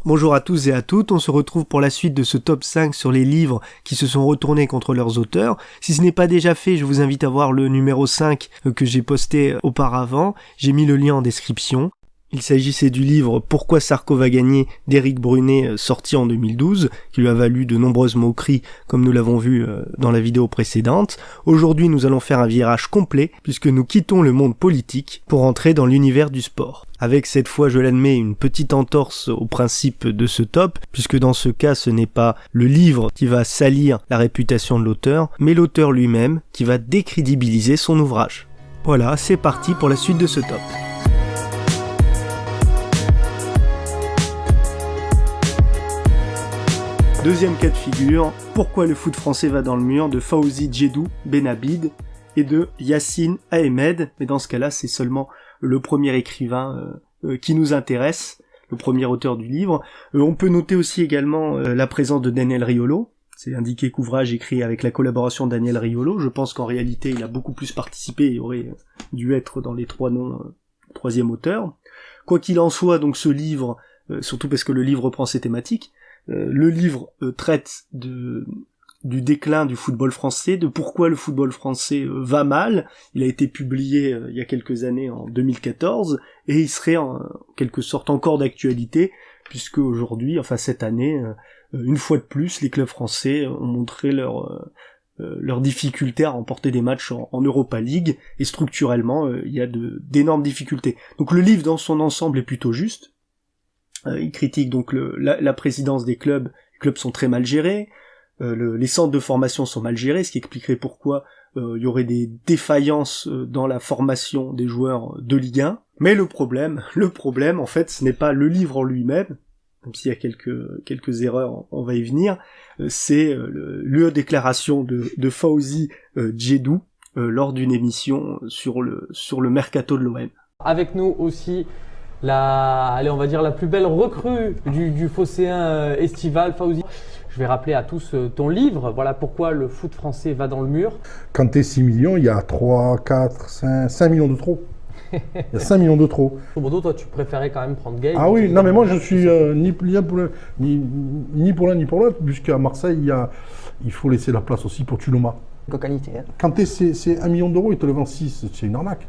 Bonjour à tous et à toutes, on se retrouve pour la suite de ce top 5 sur les livres qui se sont retournés contre leurs auteurs. Si ce n'est pas déjà fait, je vous invite à voir le numéro 5 que j'ai posté auparavant, j'ai mis le lien en description. Il s'agissait du livre Pourquoi Sarko va gagner d'Éric Brunet, sorti en 2012, qui lui a valu de nombreuses moqueries comme nous l'avons vu dans la vidéo précédente. Aujourd'hui, nous allons faire un virage complet puisque nous quittons le monde politique pour entrer dans l'univers du sport. Avec cette fois, je l'admets, une petite entorse au principe de ce top, puisque dans ce cas, ce n'est pas le livre qui va salir la réputation de l'auteur, mais l'auteur lui-même qui va décrédibiliser son ouvrage. Voilà, c'est parti pour la suite de ce top. Deuxième cas de figure, Pourquoi le foot français va dans le mur de Fawzi Djedou Benabid et de Yassine Ahmed, mais dans ce cas-là c'est seulement le premier écrivain qui nous intéresse, le premier auteur du livre. On peut noter aussi également la présence de Daniel Riolo, c'est indiqué qu'ouvrage écrit avec la collaboration de Daniel Riolo, je pense qu'en réalité il a beaucoup plus participé et aurait dû être dans les trois noms troisième auteur. Quoi qu'il en soit, donc ce livre, surtout parce que le livre reprend ses thématiques, le livre traite du déclin du football français, de pourquoi le football français va mal. Il a été publié il y a quelques années, en 2014, et il serait en quelque sorte encore d'actualité, puisque aujourd'hui, enfin cette année, une fois de plus, les clubs français ont montré leur difficulté à remporter des matchs en Europa League, et structurellement, il y a d'énormes difficultés. Donc le livre dans son ensemble est plutôt juste. Il critique donc la présidence des clubs. Les clubs sont très mal gérés, les centres de formation sont mal gérés, ce qui expliquerait pourquoi il y aurait des défaillances dans la formation des joueurs de Ligue 1. Mais le problème en fait, ce n'est pas le livre en lui-même, même s'il y a quelques erreurs, on va y venir, c'est la déclaration de Fawzi Djedou lors d'une émission sur le mercato de l'OM. Avec nous aussi on va dire la plus belle recrue du phocéen estival, Fawzi. Je vais rappeler à tous ton livre, voilà pourquoi le foot français va dans le mur. Quand t'es 6 millions, il y a 3, 4, 5 millions de trop. Il y a 5 millions de trop. Bordeaux, toi tu préférais quand même prendre Gay. Ah oui, non mais moi je suis ni pour l'un ni pour l'autre, puisqu'à Marseille, il faut laisser la place aussi pour Tuloma. Qualité. Hein. Kanté, c'est 1 million d'euros, il te le vend 6, c'est une arnaque.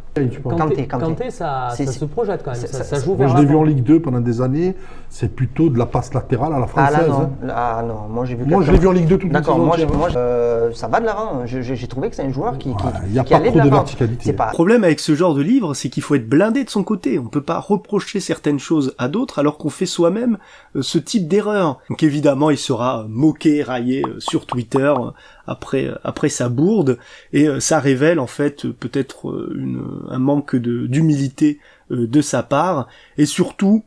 Kanté, ça se projette quand même, ça joue vers l'avant. Moi je l'ai vu en Ligue 2 pendant des années, c'est plutôt de la passe latérale à la française. Non, moi j'ai vu. Moi je l'ai vu en Ligue 2 toute la saison. D'accord, ça va de l'avant, j'ai trouvé que c'est un joueur qui y a pas allait trop de de l'avant. verticalité. Le problème avec ce genre de livre, c'est qu'il faut être blindé de son côté. On peut pas reprocher certaines choses à d'autres alors qu'on fait soi-même ce type d'erreur. Donc évidemment, il sera moqué, raillé sur Twitter après sa bourde, et ça révèle en fait peut-être un manque d'humilité de sa part, et surtout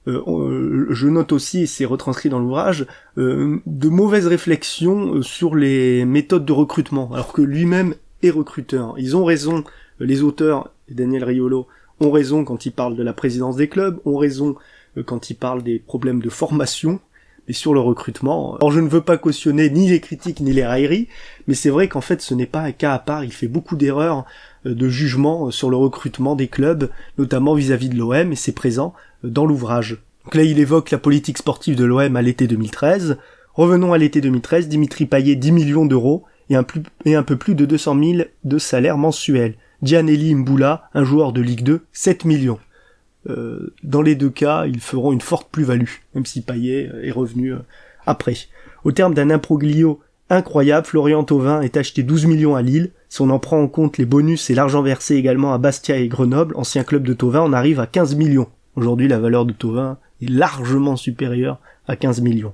je note aussi, et c'est retranscrit dans l'ouvrage, de mauvaises réflexions sur les méthodes de recrutement, alors que lui-même est recruteur. Ils ont raison, les auteurs, Daniel Riolo, ont raison quand ils parlent de la présidence des clubs, ont raison quand ils parlent des problèmes de formation, mais sur le recrutement. Alors je ne veux pas cautionner ni les critiques ni les railleries, mais c'est vrai qu'en fait ce n'est pas un cas à part, il fait beaucoup d'erreurs de jugement sur le recrutement des clubs, notamment vis-à-vis de l'OM, et c'est présent dans l'ouvrage. Donc là il évoque la politique sportive de l'OM à l'été 2013. Revenons à l'été 2013, Dimitri Payet 10 millions d'euros et un peu plus de 200 000 de salaire mensuel. Gianelli Mboula, un joueur de Ligue 2, 7 millions. Dans les deux cas, ils feront une forte plus-value, même si Payet est revenu après. Au terme d'un imbroglio incroyable, Florian Thauvin est acheté 12 millions à Lille. Si on en prend en compte les bonus et l'argent versé également à Bastia et Grenoble, ancien club de Thauvin, on arrive à 15 millions. Aujourd'hui, la valeur de Thauvin est largement supérieure à 15 millions.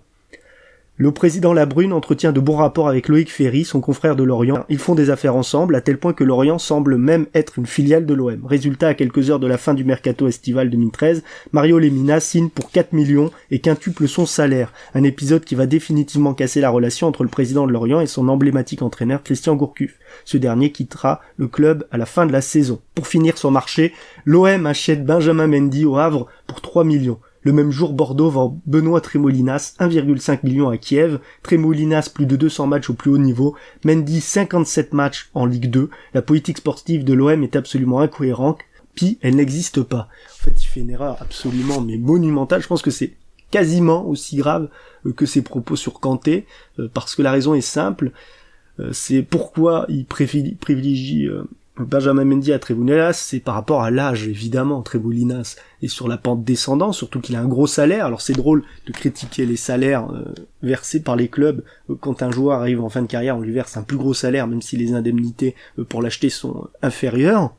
Le président Labrune entretient de bons rapports avec Loïc Ferry, son confrère de Lorient. Ils font des affaires ensemble, à tel point que Lorient semble même être une filiale de l'OM. Résultat, à quelques heures de la fin du mercato estival 2013, Mario Lemina signe pour 4 millions et quintuple son salaire. Un épisode qui va définitivement casser la relation entre le président de Lorient et son emblématique entraîneur Christian Gourcuff. Ce dernier quittera le club à la fin de la saison. Pour finir son marché, l'OM achète Benjamin Mendy au Havre pour 3 millions. Le même jour, Bordeaux vend Benoît Tremolinas, 1,5 million à Kiev. Tremolinas, plus de 200 matchs au plus haut niveau. Mendy, 57 matchs en Ligue 2. La politique sportive de l'OM est absolument incohérente. Puis, elle n'existe pas. En fait, il fait une erreur absolument, mais monumentale. Je pense que c'est quasiment aussi grave que ses propos sur Kanté, parce que la raison est simple, c'est pourquoi il privilégie Benjamin Mendy à Trémoulinas, c'est par rapport à l'âge, évidemment. Trémoulinas est sur la pente descendante, surtout qu'il a un gros salaire. Alors c'est drôle de critiquer les salaires versés par les clubs. Quand un joueur arrive en fin de carrière, on lui verse un plus gros salaire, même si les indemnités pour l'acheter sont inférieures.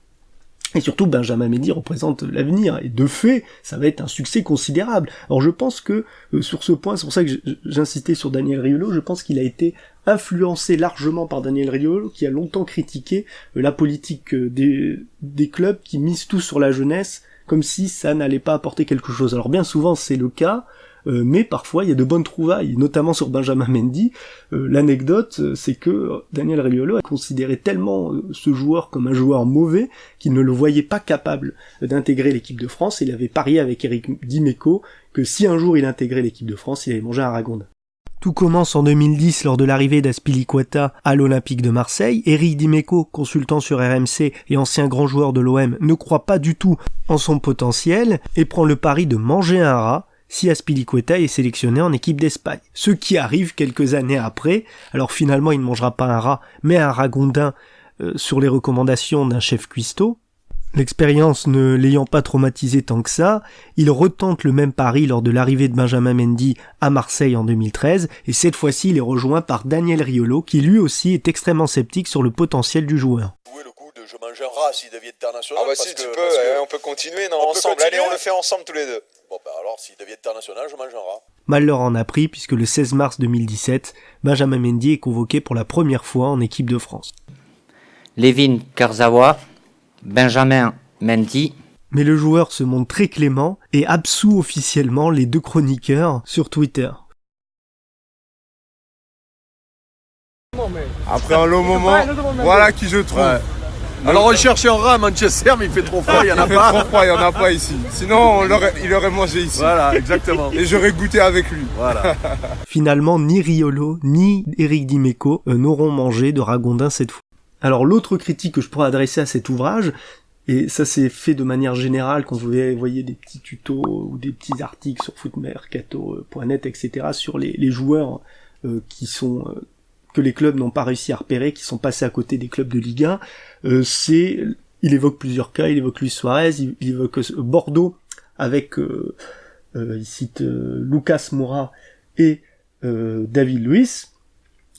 Et surtout, Benjamin Mendy représente l'avenir, et de fait, ça va être un succès considérable. Alors je pense que, sur ce point, c'est pour ça que j'insistais sur Daniel Riolo, je pense qu'il a été influencé largement par Daniel Riolo, qui a longtemps critiqué la politique des clubs qui misent tout sur la jeunesse, comme si ça n'allait pas apporter quelque chose. Alors bien souvent, c'est le cas, mais parfois il y a de bonnes trouvailles, notamment sur Benjamin Mendy. L'anecdote, c'est que Daniel Riolo a considéré tellement ce joueur comme un joueur mauvais qu'il ne le voyait pas capable d'intégrer l'équipe de France, et il avait parié avec Eric Dimeco que si un jour il intégrait l'équipe de France, il allait manger un ragondin. Tout commence en 2010 lors de l'arrivée d'Azpilicueta à l'Olympique de Marseille. Eric Dimeco, consultant sur RMC et ancien grand joueur de l'OM, ne croit pas du tout en son potentiel et prend le pari de manger un rat si Azpilicueta est sélectionné en équipe d'Espagne. Ce qui arrive quelques années après. Alors finalement, il ne mangera pas un rat, mais un ragondin sur les recommandations d'un chef cuistot. L'expérience ne l'ayant pas traumatisé tant que ça, il retente le même pari lors de l'arrivée de Benjamin Mendy à Marseille en 2013, et cette fois-ci il est rejoint par Daniel Riolo, qui lui aussi est extrêmement sceptique sur le potentiel du joueur. Jouer le coup de je mange un rat s'il devient international. Ah bah si tu peux, on peut continuer ensemble. Allez, on le fait ensemble tous les deux. Bon bah alors s'il devient international, je mange un rat. Mal leur en a pris puisque le 16 mars 2017, Benjamin Mendy est convoqué pour la première fois en équipe de France. Layvin Kurzawa, Benjamin Mendy. Mais le joueur se montre très clément et absout officiellement les deux chroniqueurs sur Twitter. Après un long moment, voilà qui je trouve. Ouais. Alors on cherche un rat à Manchester, mais il fait trop froid, il y en a pas. Il fait trop froid, il y en a pas ici. Sinon, il aurait mangé ici. Voilà, exactement. Et j'aurais goûté avec lui. Voilà. Finalement, ni Riolo, ni Eric Dimeco n'auront mangé de ragondin cette fois. Alors l'autre critique que je pourrais adresser à cet ouvrage, et ça c'est fait de manière générale quand vous voyez des petits tutos ou des petits articles sur footmercato.net, etc., sur les joueurs que les clubs n'ont pas réussi à repérer, qui sont passés à côté des clubs de Ligue 1, il évoque plusieurs cas, il évoque Luis Suarez, il évoque Bordeaux avec, il cite Lucas Moura et David Luiz,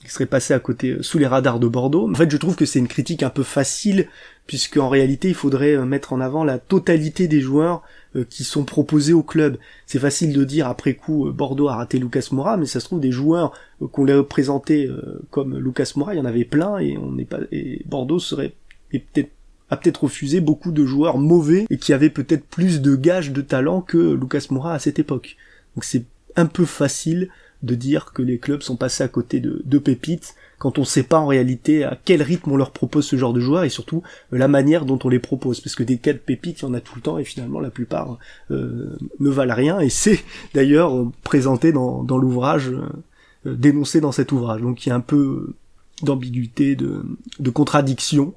qui serait passé à côté sous les radars de Bordeaux. En fait, je trouve que c'est une critique un peu facile, puisque en réalité, il faudrait mettre en avant la totalité des joueurs qui sont proposés au club. C'est facile de dire après coup Bordeaux a raté Lucas Moura, mais ça se trouve des joueurs qu'on les représentait comme Lucas Moura, il y en avait plein, et Bordeaux a peut-être refusé beaucoup de joueurs mauvais et qui avaient peut-être plus de gages de talent que Lucas Moura à cette époque. Donc c'est un peu facile de dire que les clubs sont passés à côté de pépites quand on sait pas en réalité à quel rythme on leur propose ce genre de joueurs et surtout la manière dont on les propose, parce que des cas de pépites il y en a tout le temps et finalement la plupart ne valent rien, et c'est d'ailleurs présenté dans l'ouvrage, dénoncé dans cet ouvrage. Donc il y a un peu d'ambiguïté, de contradiction.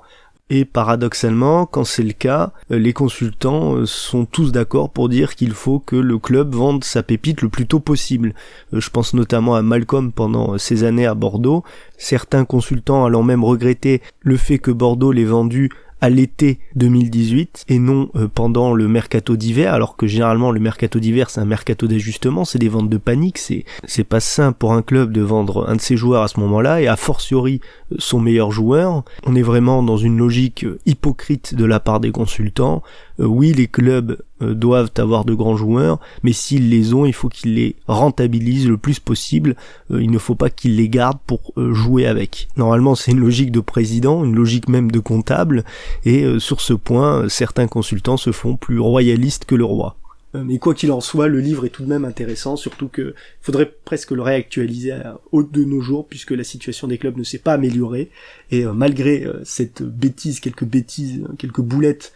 Et paradoxalement, quand c'est le cas, les consultants sont tous d'accord pour dire qu'il faut que le club vende sa pépite le plus tôt possible. Je pense notamment à Malcolm pendant ses années à Bordeaux, certains consultants allant même regretter le fait que Bordeaux l'ait vendu à l'été 2018 et non pendant le mercato d'hiver, alors que généralement le mercato d'hiver c'est un mercato d'ajustement, c'est des ventes de panique, c'est pas sain pour un club de vendre un de ses joueurs à ce moment-là, et a fortiori son meilleur joueur. On est vraiment dans une logique hypocrite de la part des consultants. Oui, les clubs doivent avoir de grands joueurs, mais s'ils les ont, il faut qu'ils les rentabilisent le plus possible. Il ne faut pas qu'ils les gardent pour jouer avec. Normalement, c'est une logique de président, une logique même de comptable, et sur ce point, certains consultants se font plus royalistes que le roi. Mais quoi qu'il en soit, le livre est tout de même intéressant, surtout que faudrait presque le réactualiser de nos jours, puisque la situation des clubs ne s'est pas améliorée, et malgré quelques bêtises, quelques boulettes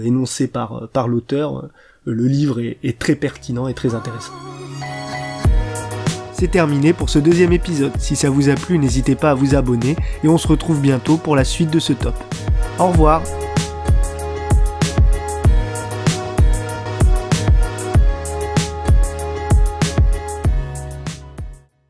énoncées par l'auteur, le livre est très pertinent et très intéressant. C'est terminé pour ce deuxième épisode. Si ça vous a plu, n'hésitez pas à vous abonner, et on se retrouve bientôt pour la suite de ce top. Au revoir.